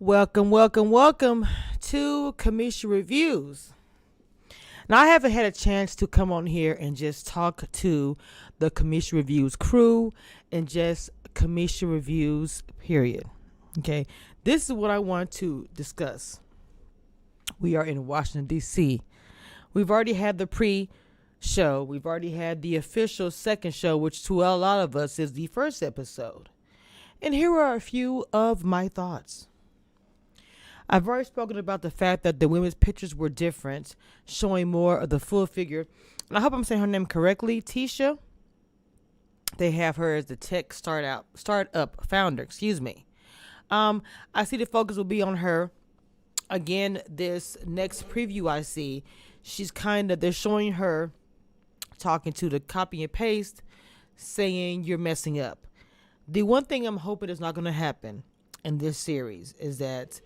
Welcome, welcome, welcome to Kamisha Reviews. Now, I haven't had a chance to come on here and just talk to the Kamisha Reviews crew and just Kamisha Reviews, period. Okay, this is what I want to discuss. We are in Washington, D.C. We've already had the pre-show. We've already had the official second show, which to a lot of us is the first episode. And here are a few of my thoughts. I've already spoken about the fact that the women's pictures were different, showing more of the full figure. And I hope I'm saying her name correctly. Tisha. They have her as the tech startup founder. Excuse me. I see the focus will be on her. Again, this next preview I see, they're showing her talking to the copy and paste, saying you're messing up. The one thing I'm hoping is not going to happen in this series is that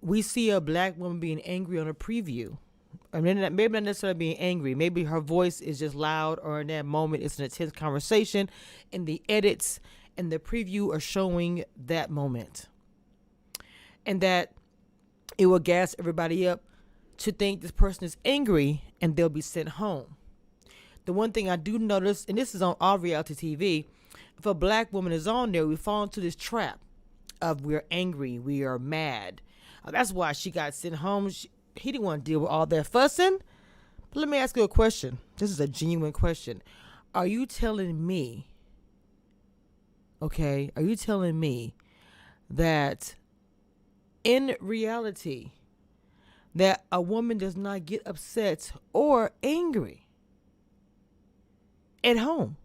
we see a black woman being angry on a preview. I mean, maybe not necessarily being angry. Maybe her voice is just loud, or in that moment it's an intense conversation, and the edits and the preview are showing that moment. And that it will gas everybody up to think this person is angry and they'll be sent home. The one thing I do notice, and this is on all reality TV, if a black woman is on there, we fall into this trap of we're angry, we are mad. That's why she got sent home. He didn't want to deal with all that fussing. But let me ask you a question. This is a genuine question. Are you telling me, that in reality, that a woman does not get upset or angry at home?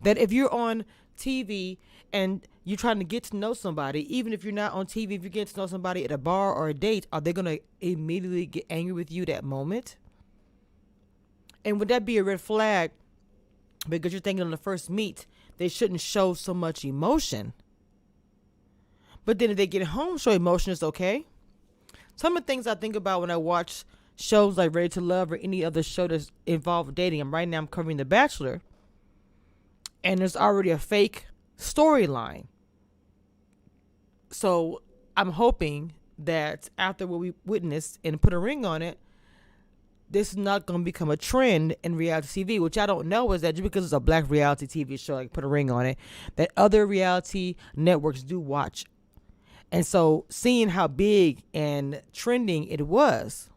That if you're on TV and you're trying to get to know somebody, even if you're not on TV, if you get to know somebody at a bar or a date, are they going to immediately get angry with you that moment? And would that be a red flag? Because you're thinking on the first meet, they shouldn't show so much emotion. But then if they get home, show emotion, is okay. Some of the things I think about when I watch shows like Ready to Love or any other show that's involved dating. Right now I'm covering The Bachelor. And there's already a fake storyline. So I'm hoping that after what we witnessed and put a ring on it, this is not going to become a trend in reality TV, which I don't know is that just because it's a black reality TV show, like put a ring on it, that other reality networks do watch. And so seeing how big and trending it was,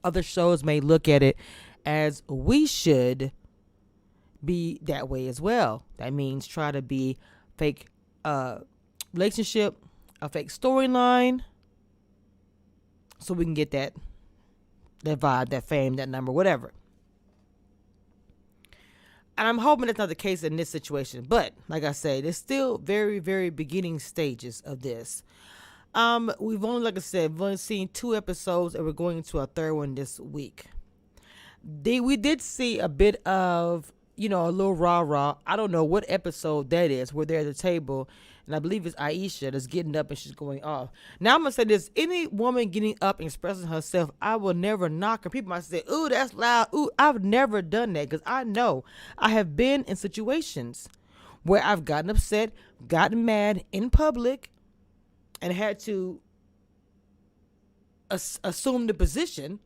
other shows may look at it as we should be that way as well. That means try to be fake relationship, a fake storyline, so we can get that vibe, that fame, that number, whatever. And I'm hoping that's not the case in this situation. But like I said, it's still very, very beginning stages of this. We've only seen 2 episodes, and we're going into a third one this week. We did see a bit of, a little rah-rah. I don't know what episode that is, where they're at the table, and I believe it's Aisha that's getting up and she's going off. Now, I'm going to say this. Any woman getting up and expressing herself, I will never knock her. People might say, ooh, that's loud. Ooh, I've never done that, because I know I have been in situations where I've gotten upset, gotten mad in public, and had to assume the position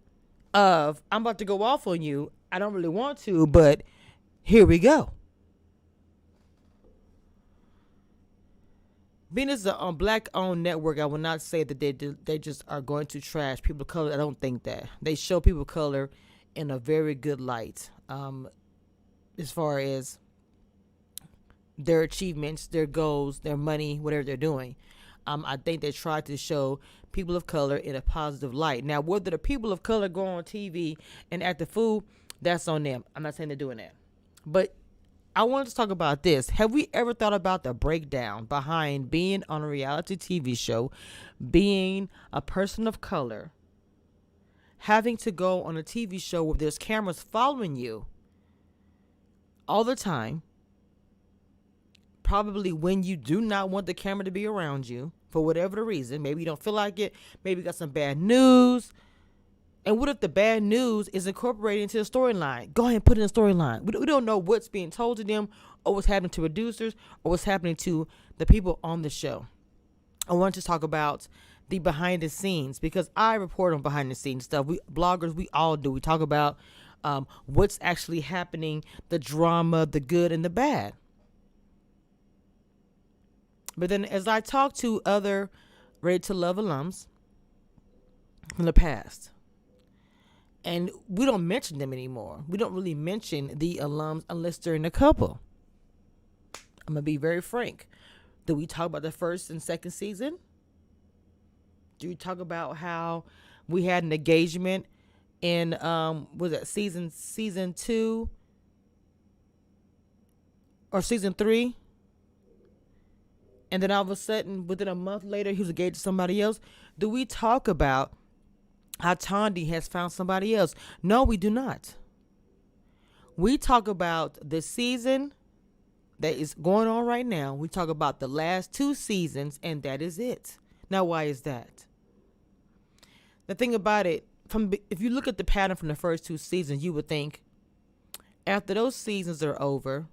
of, I'm about to go off on you. I don't really want to, but here we go. Being as a black-owned network, I will not say that they just are going to trash people of color. I don't think that. They show people of color in a very good light, as far as their achievements, their goals, their money, whatever they're doing. I think they try to show people of color in a positive light. Now, whether the people of color go on TV and act a fool, that's on them. I'm not saying they're doing that. But I wanted to talk about this. Have we ever thought about the breakdown behind being on a reality TV show, being a person of color, having to go on a TV show where there's cameras following you all the time, probably when you do not want the camera to be around you for whatever the reason? Maybe you don't feel like it. Maybe you got some bad news. And what if the bad news is incorporated into the storyline? Go ahead and put it in the storyline. We don't know what's being told to them or what's happening to producers or what's happening to the people on the show. I want to talk about the behind the scenes because I report on behind the scenes stuff. We bloggers, we all do. We talk about what's actually happening, the drama, the good and the bad. But then as I talk to other Ready to Love alums from the past, and we don't mention them anymore. We don't really mention the alums unless they're in a couple. I'm going to be very frank. Do we talk about the first and second season? Do we talk about how we had an engagement in, was that season 2 or season 3? And then all of a sudden, within a month later, he was engaged to somebody else. Do we talk about how Tandy has found somebody else? No, we do not. We talk about the season that is going on right now. We talk about the last 2 seasons, and that is it. Now, why is that? The thing about it, if you look at the pattern from the first 2 seasons, you would think after those seasons are over,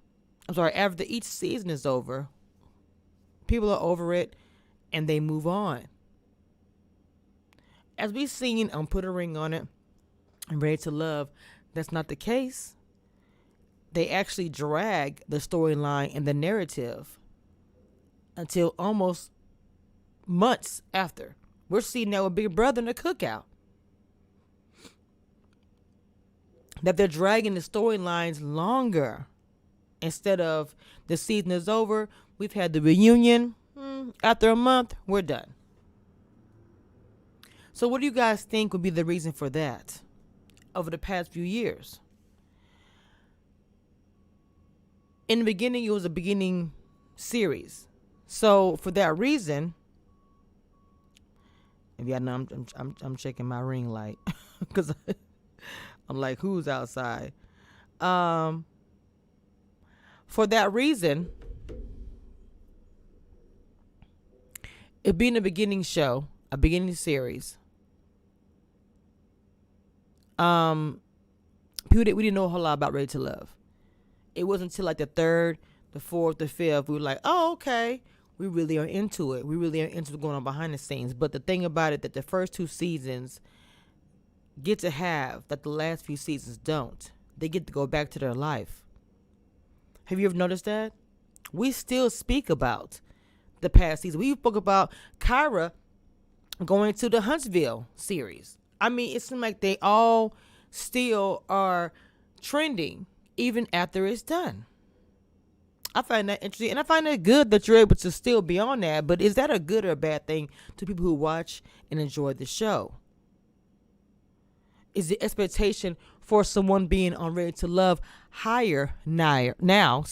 after each season is over, people are over it and they move on. As we've seen on Put a Ring on It and Ready to Love, that's not the case. They actually drag the storyline and the narrative until almost months after. We're seeing that with Big Brother in the Cookout. That they're dragging the storylines longer. Instead of the season is over, we've had the reunion. After a month, we're done. So what do you guys think would be the reason for that over the past few years? In the beginning, it was a beginning series. So for that reason, if y'all know, I'm checking my ring light because I'm like, who's outside? For that reason, it being a beginning show, a beginning series, we didn't know a whole lot about Ready to Love. It wasn't until like the 3rd, the 4th, the 5th, we were like, oh, okay. We really are into it. We really are into what's going on behind the scenes. But the thing about it, that the first 2 seasons get to have that the last few seasons don't. They get to go back to their life. Have you ever noticed that? We still speak about the past season. We spoke about Kyra going to the Huntsville series. I mean, it seems like they all still are trending even after it's done. I find that interesting, and I find it good that you're able to still be on that. But is that a good or a bad thing to people who watch and enjoy the show? Is the expectation for someone being on Ready to Love higher now?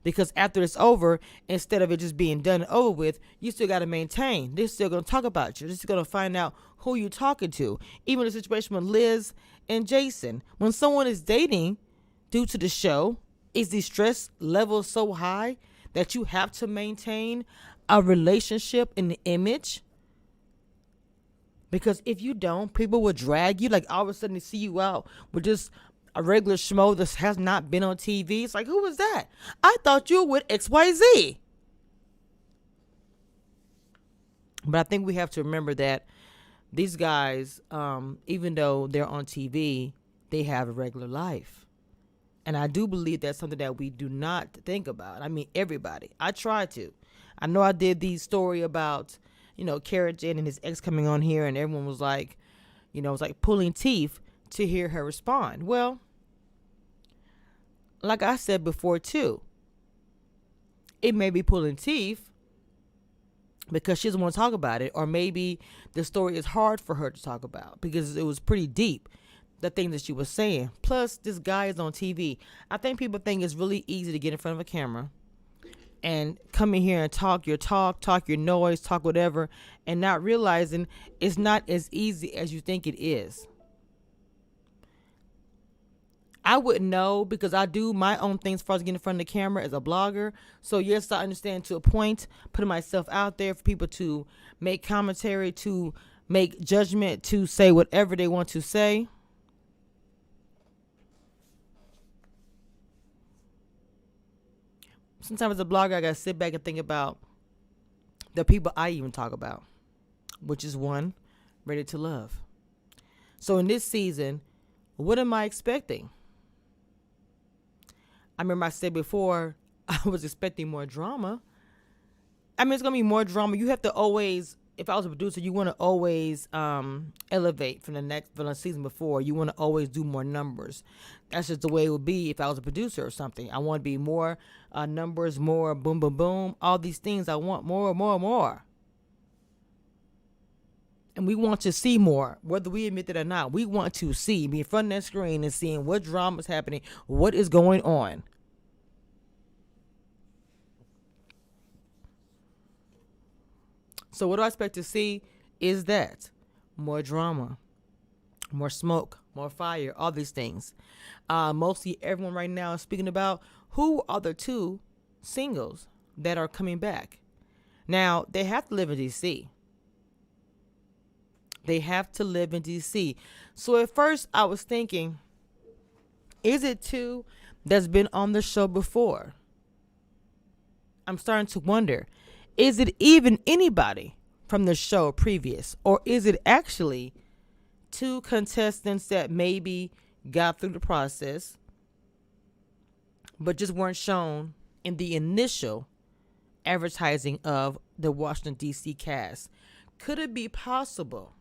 Because after it's over, instead of it just being done and over with, you still got to maintain. They're still going to talk about you. They're still going to find out who you're talking to. Even the situation with Liz and Jason. When someone is dating due to the show, is the stress level so high that you have to maintain a relationship in the image? Because if you don't, people will drag you. Like all of a sudden they see you out with just a regular schmo that has not been on TV. It's like, who was that? I thought you were with XYZ. But I think we have to remember that these guys, even though they're on TV, they have a regular life. And I do believe that's something that we do not think about. I mean, everybody. I try to. I know I did the story about, Karajan and his ex coming on here, and everyone was like, it was like pulling teeth to hear her respond. Well, like I said before too, it may be pulling teeth because she doesn't want to talk about it, or maybe the story is hard for her to talk about because it was pretty deep, the thing that she was saying. Plus, this guy is on TV. I think people think it's really easy to get in front of a camera and come in here and talk your noise, talk whatever, and not realizing it's not as easy as you think it is. I wouldn't know because I do my own things as far as getting in front of the camera as a blogger. So yes, I understand to a point, putting myself out there for people to make commentary, to make judgment to say whatever they want to say. Sometimes as a blogger, I gotta sit back and think about the people I even talk about, which is one, Ready to Love. So in this season, what am I expecting? I remember I said before, I was expecting more drama. I mean, it's going to be more drama. You have to always, if I was a producer, you want to always elevate from the season before. You want to always do more numbers. That's just the way it would be if I was a producer or something. I want to be more numbers, more boom, boom, boom. All these things, I want more, more, more. And we want to see more, whether we admit it or not. We want to see, be in front of that screen and seeing what drama is happening, what is going on. So what do I expect to see is that more drama, more smoke, more fire, all these things. Mostly everyone right now is speaking about who are the two singles that are coming back. Now, they have to live in D.C. They have to live in D.C. So at first I was thinking, is it two that's been on the show before? I'm starting to wonder, is it even anybody from the show previous? Or is it actually two contestants that maybe got through the process but just weren't shown in the initial advertising of the Washington, D.C. cast? Could it be possible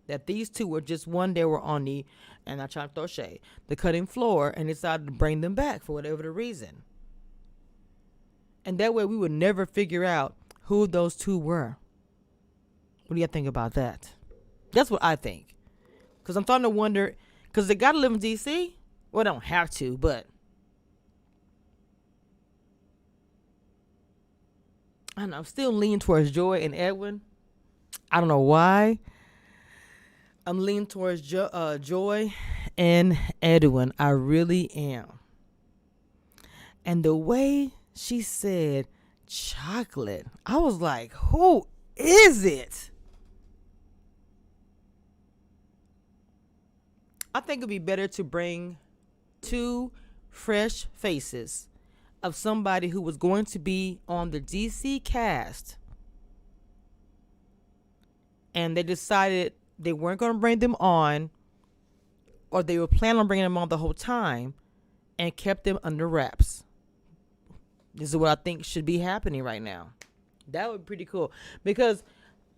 that these two were just one day were on the, and I try to throw shade, the cutting floor, and decided to bring them back for whatever the reason? And that way we would never figure out who those two were. What do you think about that? That's what I think. Because I'm starting to wonder, because they got to live in D.C. Well, they don't have to, but I don't know, I'm still leaning towards Joy and Edwin. I don't know why. I'm leaning towards Joy and Edwin. I really am. And the way she said chocolate, I was like, who is it? I think it'd be better to bring two fresh faces of somebody who was going to be on the DC cast. And they decided they weren't going to bring them on, or they were planning on bringing them on the whole time and kept them under wraps. This is what I think should be happening right now. That would be pretty cool, because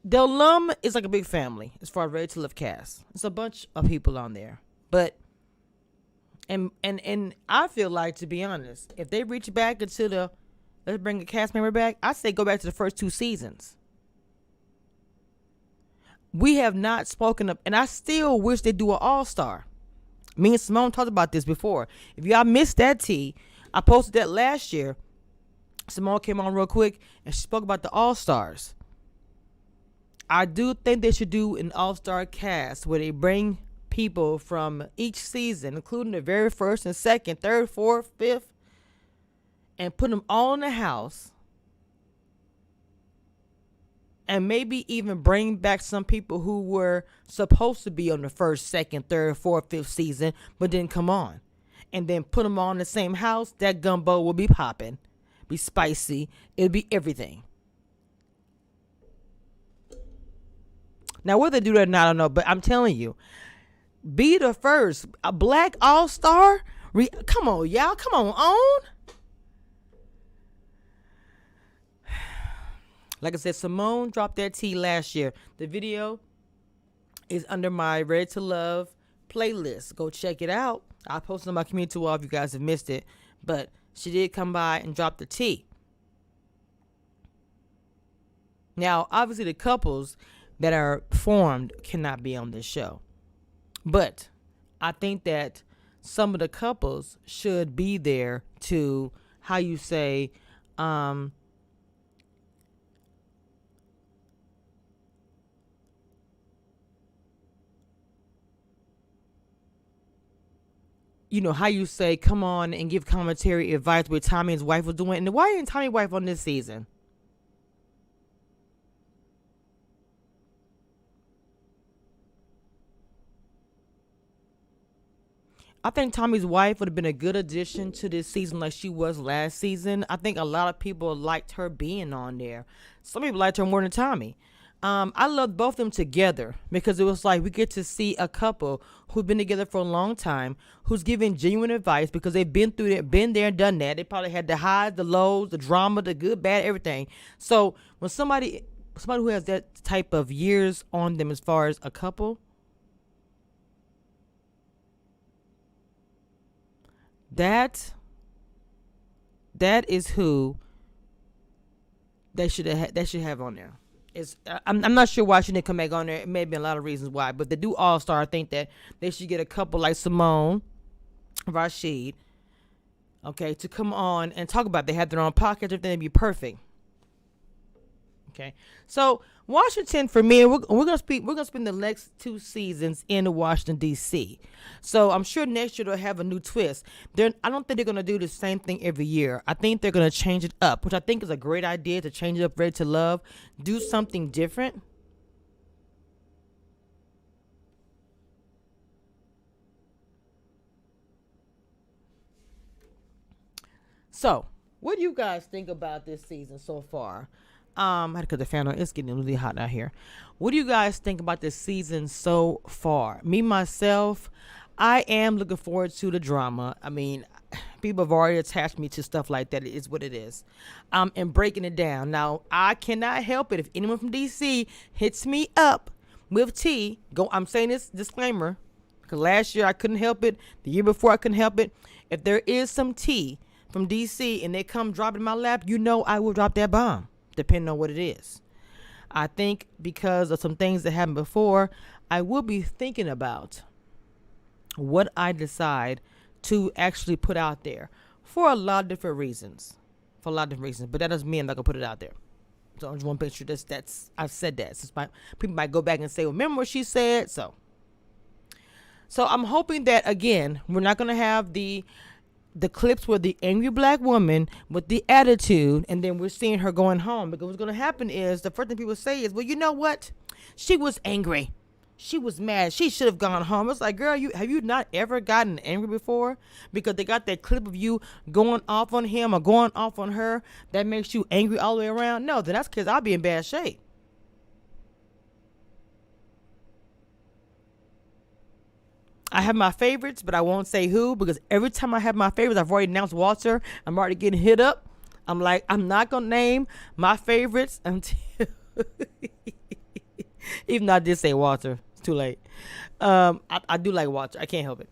Del Lum is like a big family as far as Ready to Love cast. It's a bunch of people on there, but and I feel like, to be honest, if they reach back into the, let's bring a cast member back, I say go back to the first two seasons. We have not spoken up, and I still wish they do an all-star. Me and Simone talked about this before. If y'all missed that tea, I posted that last year. Simone came on real quick and she spoke about the all-stars. I do think they should do an all-star cast where they bring people from each season, including the very first and second, third, fourth, fifth, and put them all in the house. And maybe even bring back some people who were supposed to be on the first, second, third, fourth, fifth season, but didn't come on. And then put them all in the same house. That gumbo will be popping, be spicy. It'll be everything. Now, whether they do that or not, I don't know. But I'm telling you, be the first. A black all-star? Come on, y'all. Come on. Like I said, Simone dropped that tea last year. The video is under my Ready to Love playlist. Go check it out. I posted on my community wall if you guys have missed it. But she did come by and drop the tea. Now, obviously, the couples that are formed cannot be on this show. But I think that some of the couples should be there to, how you say, you know, how you say, come on and give commentary advice what Tommy and his wife was doing. And why isn't Tommy's wife on this season? I think Tommy's wife would have been a good addition to this season, like she was last season. I think a lot of people liked her being on there. Some people liked her more than Tommy. I loved both of them together because it was like we get to see a couple who've been together for a long time, who's giving genuine advice because they've been through it, been there, and done that. They probably had the highs, the lows, the drama, the good, bad, everything. So when somebody who has that type of years on them as far as a couple, that that is who they should have on there. I'm not sure why she didn't come back on there. It may be a lot of reasons why, but they do All Star. I think that they should get a couple like Simone, Rashid, okay, to come on and talk about it. They have their own podcast. Everything would be perfect. Okay, so Washington for me, we're gonna speak. We're gonna spend the next 2 seasons in Washington D.C. So I'm sure next year they'll have a new twist. I don't think they're gonna do the same thing every year. I think they're gonna change it up, which I think is a great idea to change it up. Ready to Love, do something different. So, what do you guys think about this season so far? I had to cut the fan on. It's getting really hot out here. What do you guys think about this season so far? Me myself, I am looking forward to the drama. I mean, people have already attached me to stuff like that. It is what it is. And breaking it down. Now, I cannot help it if anyone from DC hits me up with tea. I'm saying this disclaimer because last year I couldn't help it. The year before I couldn't help it. If there is some tea from DC and they come drop it in my lap, you know I will drop that bomb, depending on what it is. I think because of some things that happened before, I will be thinking about what I decide to actually put out there for a lot of different reasons. But that doesn't mean I'm not gonna put it out there. So I just want to make sure that's I've said that. Since people might go back and say, well, remember what she said? So I'm hoping that again, we're not gonna have the clips with the angry black woman with the attitude, and then we're seeing her going home. Because what's going to happen is the first thing people say is, well, you know what? She was angry. She was mad. She should have gone home. It's like, girl, have you not ever gotten angry before? Because they got that clip of you going off on him or going off on her that makes you angry all the way around. No, then that's because I'll be in bad shape. I have my favorites, but I won't say who because every time I have my favorites, I've already announced Walter. I'm already getting hit up. I'm like, I'm not going to name my favorites until, even though I did say Walter. It's too late. I do like Walter. I can't help it.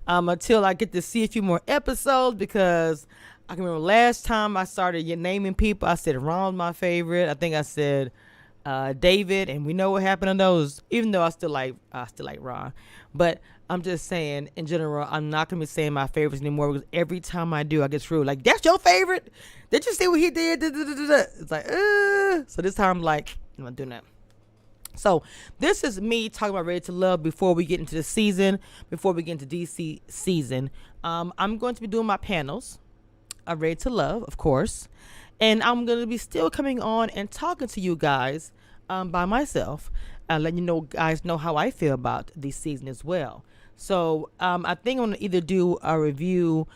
Until I get to see a few more episodes because I can remember last time I started naming people, I said Ron was my favorite. I think I said David, and we know what happened to those. Even though I still like Ron, but I'm just saying in general, I'm not gonna be saying my favorites anymore because every time I do, I get screwed. Like, that's your favorite? Did you see what he did? It's like, so this time I'm like, I'm not doing that. So this is me talking about Ready to Love before we get into the season, before we get into DC season. I'm going to be doing my panels of Ready to Love, of course, and I'm going to be still coming on and talking to you guys by myself, letting you know guys know how I feel about this season as well. So I think I'm going to either do a review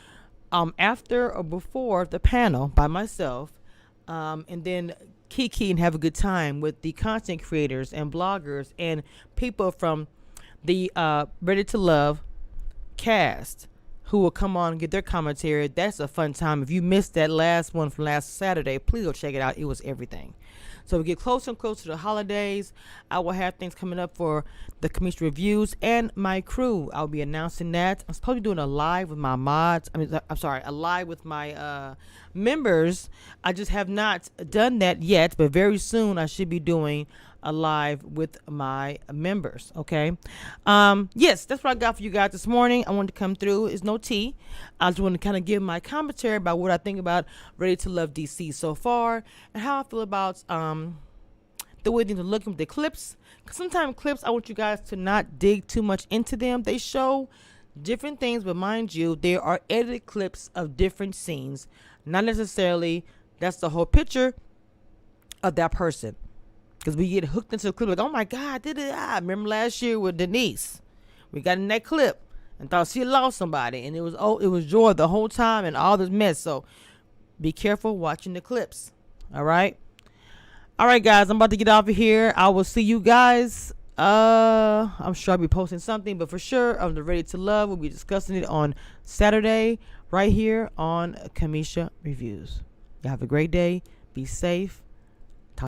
after or before the panel by myself, and then kiki and have a good time with the content creators and bloggers and people from the Ready to Love cast who will come on and get their commentary. That's a fun time. If you missed that last one from last Saturday, please go check it out. It was everything. So we get closer and closer to the holidays. I will have things coming up for the commission reviews and my crew. I'll be announcing that. I'm supposed to be doing a live with my mods. A live with my members. I just have not done that yet, but very soon I should be doing a live with my members. Okay. Yes, that's what I got for you guys this morning. I wanted to come through. It's no tea. I just want to kind of give my commentary about what I think about Ready to Love DC so far and how I feel about the way things are looking with the clips. Because sometimes clips, I want you guys to not dig too much into them. They show different things, but mind you, there are edited clips of different scenes. Not necessarily that's the whole picture of that person. Because we get hooked into the clip like, oh my God, remember last year with Denise. We got in that clip. and thought she lost somebody, and it was Joy the whole time and all this mess. So be careful watching the clips. All right, guys. I'm about to get off of here. I will see you guys. I'm sure I'll be posting something, but for sure, on the Ready to Love, we'll be discussing it on Saturday right here on Kamisha Reviews. You have a great day. Be safe.